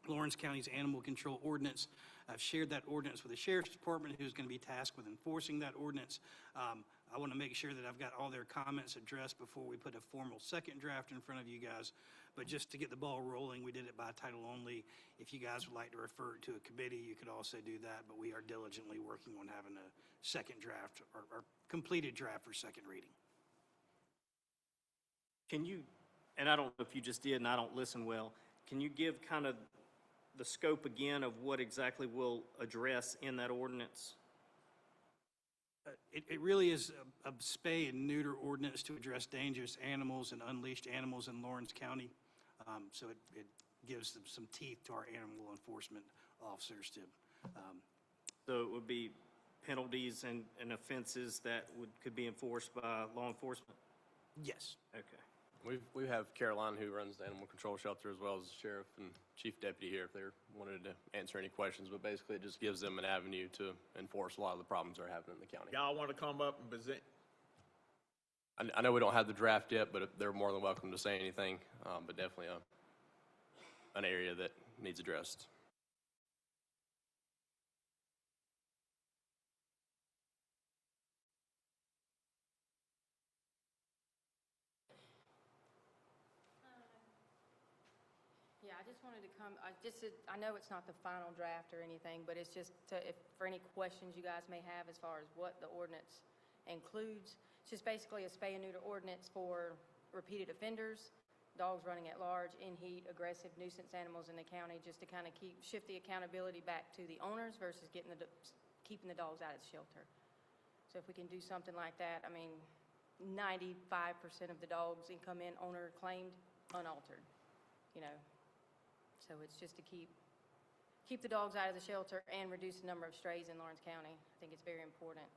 Speaker 12: Lawrence County's animal control ordinance. I've shared that ordinance with the Sheriff's Department, who's going to be tasked with enforcing that ordinance. I want to make sure that I've got all their comments addressed before we put a formal second draft in front of you guys. But just to get the ball rolling, we did it by title only. If you guys would like to refer it to a committee, you could also do that, but we are diligently working on having a second draft or completed draft for second reading.
Speaker 3: Can you, and I don't know if you just did and I don't listen well, can you give kind of the scope again of what exactly we'll address in that ordinance?
Speaker 12: It really is a spay and neuter ordinance to address dangerous animals and unleashed animals in Lawrence County. So it gives them some teeth to our animal enforcement officers to.
Speaker 3: So it would be penalties and offenses that could be enforced by law enforcement?
Speaker 12: Yes.
Speaker 3: Okay.
Speaker 14: We have Caroline, who runs the animal control shelter, as well as the sheriff and chief deputy here if they wanted to answer any questions. But basically, it just gives them an avenue to enforce a lot of the problems that are happening in the county.
Speaker 6: Y'all want to come up and present?
Speaker 14: I know we don't have the draft yet, but they're more than welcome to say anything. But definitely an area that needs addressed.
Speaker 15: Yeah, I just wanted to come, I know it's not the final draft or anything, but it's just for any questions you guys may have as far as what the ordinance includes. It's just basically a spay and neuter ordinance for repeated offenders, dogs running at large, in heat, aggressive nuisance animals in the county, just to kind of shift the accountability back to the owners versus keeping the dogs out of the shelter. So if we can do something like that, I mean, 95% of the dogs that come in owner claimed, unaltered, you know. So it's just to keep the dogs out of the shelter and reduce the number of strays in Lawrence County. I think it's very important.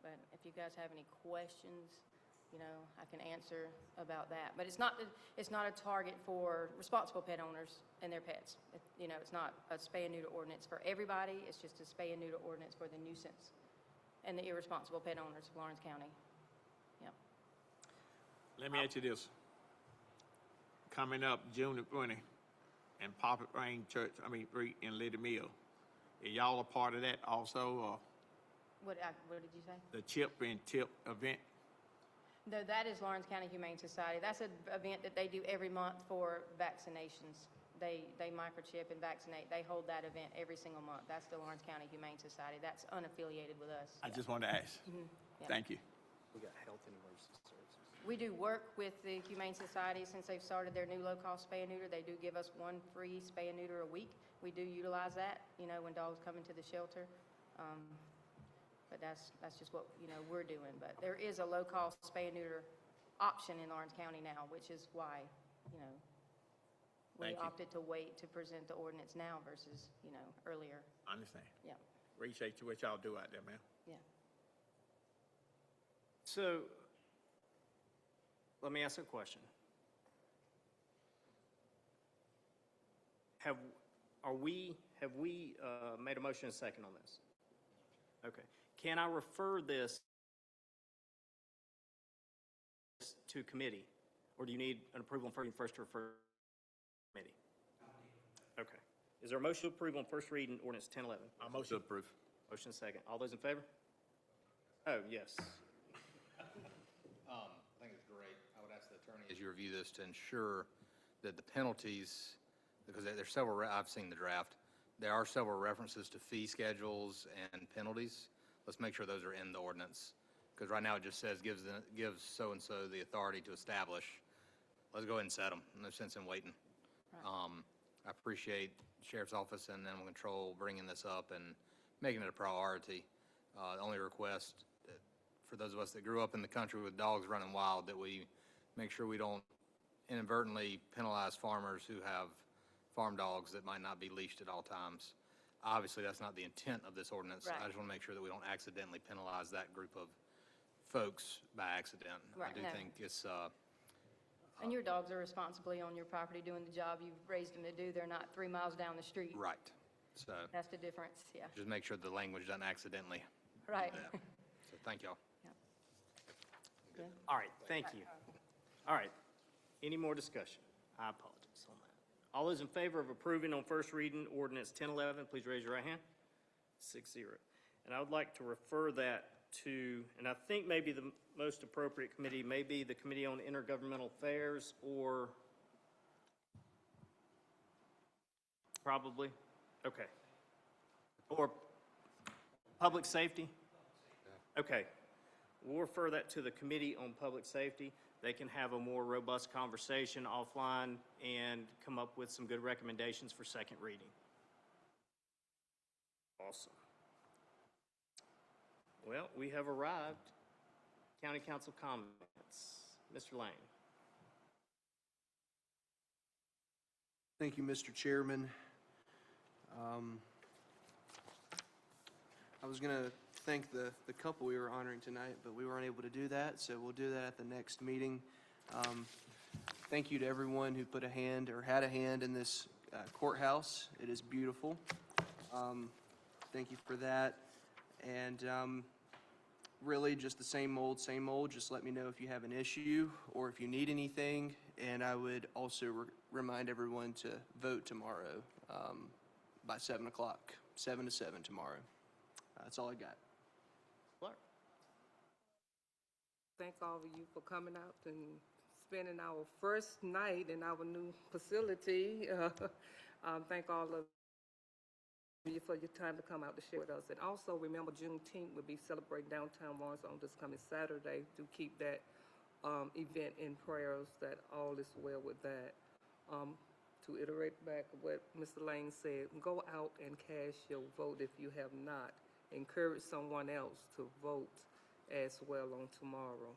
Speaker 15: But if you guys have any questions, you know, I can answer about that. But it's not a target for responsible pet owners and their pets. You know, it's not a spay and neuter ordinance for everybody. It's just a spay and neuter ordinance for the nuisance and the irresponsible pet owners of Lawrence County. Yeah.
Speaker 6: Let me ask you this. Coming up June the 20th, and Poppet Rain Church, in Lady Mill. Are y'all a part of that also, or
Speaker 15: What did you say?
Speaker 6: the Chip and Tip event?
Speaker 15: No, that is Lawrence County Humane Society. That's an event that they do every month for vaccinations. They microchip and vaccinate. They hold that event every single month. That's the Lawrence County Humane Society. That's unaffiliated with us.
Speaker 6: I just wanted to ask.
Speaker 15: Yeah.
Speaker 6: Thank you.
Speaker 3: We got health and emergency services.
Speaker 15: We do work with the Humane Society since they've started their new low-cost spay and neuter. They do give us one free spay and neuter a week. We do utilize that, you know, when dogs come into the shelter. But that's just what, you know, we're doing. But there is a low-cost spay and neuter option in Lawrence County now, which is why, you know, we
Speaker 6: Thank you.
Speaker 15: opted to wait to present the ordinance now versus, you know, earlier.
Speaker 6: I understand.
Speaker 15: Yeah,
Speaker 6: Appreciate you, what y'all do out there, man.
Speaker 15: yeah.
Speaker 3: So, let me ask a question. Have we made a motion and a second on this? Okay. Can I refer this to committee? Or do you need an approval on first to refer to committee? Okay. Is there a motion to approve on first reading ordinance 1011?
Speaker 6: I motion
Speaker 14: To approve.
Speaker 3: Motion second. All those in favor? Oh, yes.
Speaker 2: I think it's great. I would ask the attorney, as you review this, to ensure that the penalties, because there's several, I've seen the draft, there are several references to fee schedules and penalties. Let's make sure those are in the ordinance, because right now it just says gives so-and-so the authority to establish. Let's go ahead and set them. No sense in waiting. I appreciate Sheriff's Office and Animal Control bringing this up and making it a priority. The only request for those of us that grew up in the country with dogs running wild, that we make sure we don't inadvertently penalize farmers who have farm dogs that might not be leashed at all times. Obviously, that's not the intent of this ordinance.
Speaker 15: Right.
Speaker 2: I just want to make sure that we don't accidentally penalize that group of folks by accident.
Speaker 15: Right,
Speaker 2: I do
Speaker 15: no.
Speaker 2: think it's,
Speaker 15: And your dogs are responsibly on your property doing the job you've raised them to do. They're not 3 miles down the street.
Speaker 2: right. So
Speaker 15: That's the difference, yeah.
Speaker 2: just make sure the language doesn't accidentally do
Speaker 15: Right.
Speaker 2: that. So thank y'all.
Speaker 3: All right, thank you. All right, any more discussion? I apologize on that. All those in favor of approving on first reading ordinance 1011, please raise your right hand. 6-0. And I would like to refer that to, and I think maybe the most appropriate committee may be the Committee on Intergovernmental Affairs, or probably, okay. Or Public Safety? Okay. We'll refer that to the Committee on Public Safety. They can have a more robust conversation offline and come up with some good recommendations for second reading. Awesome. Well, we have arrived. County Council comments. Mr. Lane.
Speaker 5: Thank you, Mr. Chairman. I was going to thank the couple we were honoring tonight, but we weren't able to do that, so we'll do that at the next meeting. Thank you to everyone who put a hand or had a hand in this courthouse. It is beautiful. Thank you for that. And really just the same old, same old. Just let me know if you have an issue or if you need anything. And I would also remind everyone to vote tomorrow by 7 o'clock, 7 to 7 tomorrow. That's all I got.
Speaker 3: Clark.
Speaker 16: Thank all of you for coming out and spending our first night in our new facility. Thank all of you for your time to come out to share with us. And also remember Juneteenth will be celebrating downtown Lawrence on this coming Saturday. To keep that event in prayers that all is well with that. To iterate back what Mr. Lane said, go out and cast your vote if you have not. Encourage someone else to vote as well on tomorrow.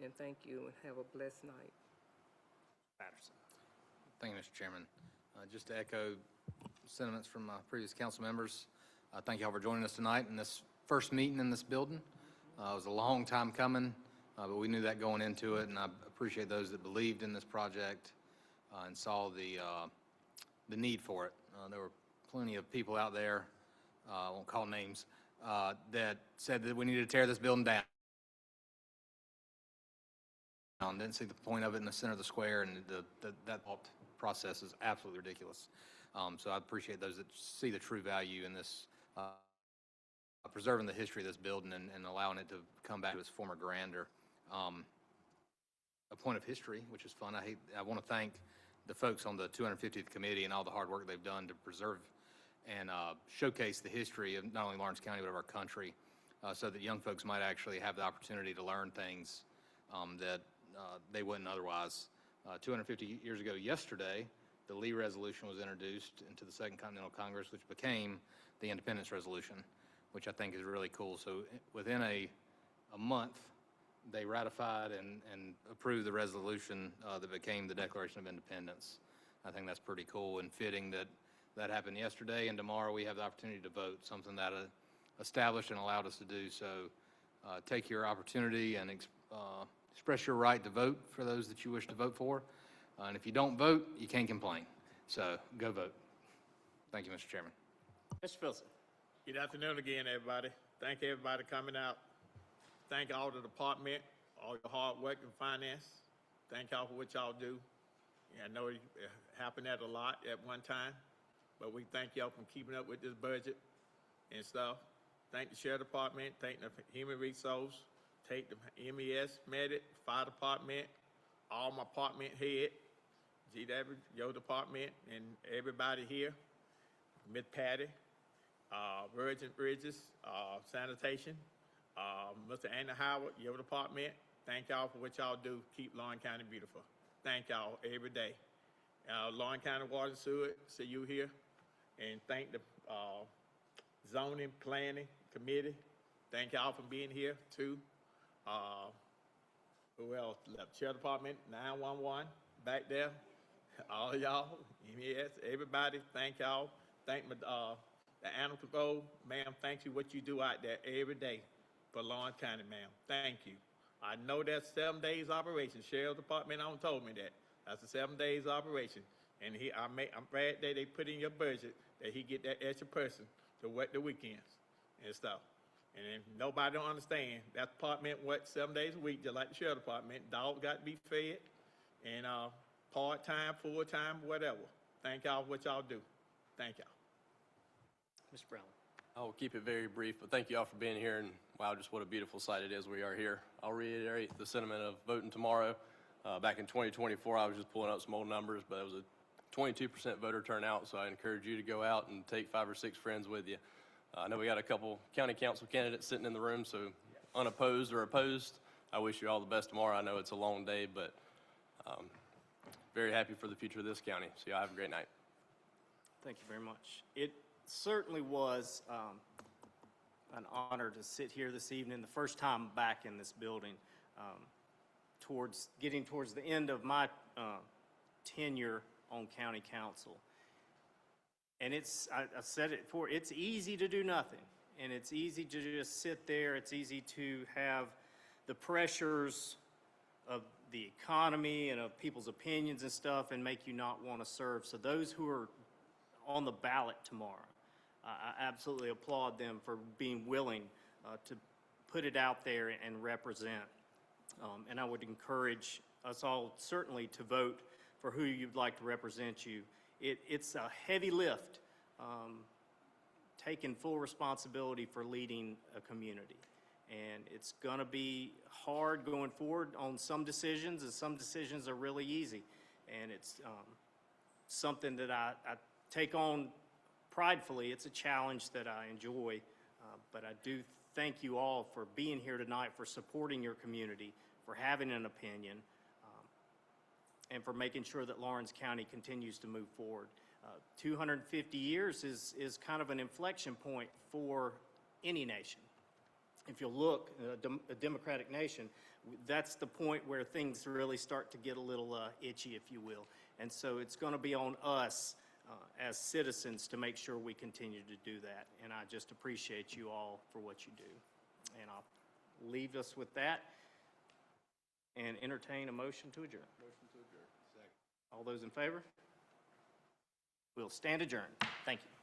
Speaker 16: And thank you and have a blessed night.
Speaker 3: Patterson.
Speaker 2: Thank you, Mr. Chairman. Just to echo sentiments from previous council members, thank you all for joining us tonight in this first meeting in this building. It was a long time coming, but we knew that going into it, and I appreciate those that believed in this project and saw the need for it. There were plenty of people out there, I won't call names, that said that we needed to tear this building down. Didn't see the point of it in the center of the square, and that process is absolutely ridiculous. So I appreciate those that see the true value in this, preserving the history of this building and allowing it to come back to its former grandeur. A point of history, which is fun. I want to thank the folks on the 250th committee and all the hard work they've done to preserve and showcase the history of not only Lawrence County but of our country, so that young folks might actually have the opportunity to learn things that they wouldn't otherwise. 250 years ago yesterday, the Lee Resolution was introduced into the Second Continental Congress, which became the Independence Resolution, which I think is really cool. So within a month, they ratified and approved the resolution that became the Declaration of Independence. I think that's pretty cool and fitting that happened yesterday, and tomorrow we have the opportunity to vote, something that established and allowed us to do. So take your opportunity and express your right to vote for those that you wish to vote for. And if you don't vote, you can't complain. So go vote. Thank you, Mr. Chairman.
Speaker 3: Mr. Filson.
Speaker 6: Good afternoon again, everybody. Thank everybody coming out. Thank all the department, all your hard work and finance. Thank y'all for what y'all do. Yeah, I know it happened at a lot at one time, but we thank y'all for keeping up with this budget and stuff. Thank the Sheriff Department, thank the Human Resource, thank the MES, Medic, Fire Department, all my department head, GW, your department, and everybody here, Miss Patty, Virgin Bridges, Sanitation, Mr. Andy Howard, your department. Thank y'all for what y'all do. Keep Lawrence County beautiful. Thank y'all every day. Lawrence County Water and Sewer, see you here. And thank the Zoning Planning Committee. Thank y'all for being here too. Who else left? Sheriff Department, 911, back there. All of y'all, MES, everybody, thank y'all. Thank the Animal Control, ma'am, thank you what you do out there every day for Lawrence County, ma'am. Thank you. I know that's 7 days operation. Sheriff Department told me that. That's a 7 days operation. And I'm glad that they put in your budget that he get that extra person to work the weekends and stuff. And if nobody don't understand, that department works 7 days a week, just like the sheriff department. Dogs got to be fed, and part-time, full-time, whatever. Thank y'all for what y'all do. Thank y'all.
Speaker 3: Mr. Brown.
Speaker 14: I will keep it very brief, but thank you all for being here, and wow, just what a beautiful sight it is we are here. I'll reiterate the sentiment of voting tomorrow. Back in 2024, I was just pulling up some old numbers, but it was a 22% voter turnout, so I encourage you to go out and take 5 or 6 friends with you. I know we got a couple county council candidates sitting in the room, so unopposed or opposed, I wish you all the best tomorrow. I know it's a long day, but very happy for the future of this county. So y'all have a great night.
Speaker 3: Thank you very much. It certainly was an honor to sit here this evening, the first time back in this building, getting towards the end of my tenure on county council. And I've said it before, it's easy to do nothing. And it's easy to just sit there. It's easy to have the pressures of the economy and of people's opinions and stuff and make you not want to serve. So those who are on the ballot tomorrow, I absolutely applaud them for being willing to put it out there and represent. And I would encourage us all certainly to vote for who you'd like to represent you. It's a heavy lift, taking full responsibility for leading a community. And it's going to be hard going forward on some decisions, and some decisions are really easy. And it's something that I take on pridefully. It's a challenge that I enjoy, but I do thank you all for being here tonight, for supporting your community, for having an opinion, and for making sure that Lawrence County continues to move forward. 250 years is kind of an inflection point for any nation. If you look, a democratic nation, that's the point where things really start to get a little itchy, if you will. And so it's going to be on us as citizens to make sure we continue to do that. And I just appreciate you all for what you do. And I'll leave us with that and entertain a motion to adjourn. Motion to adjourn. Second. All those in favor? We'll stand adjourned. Thank you.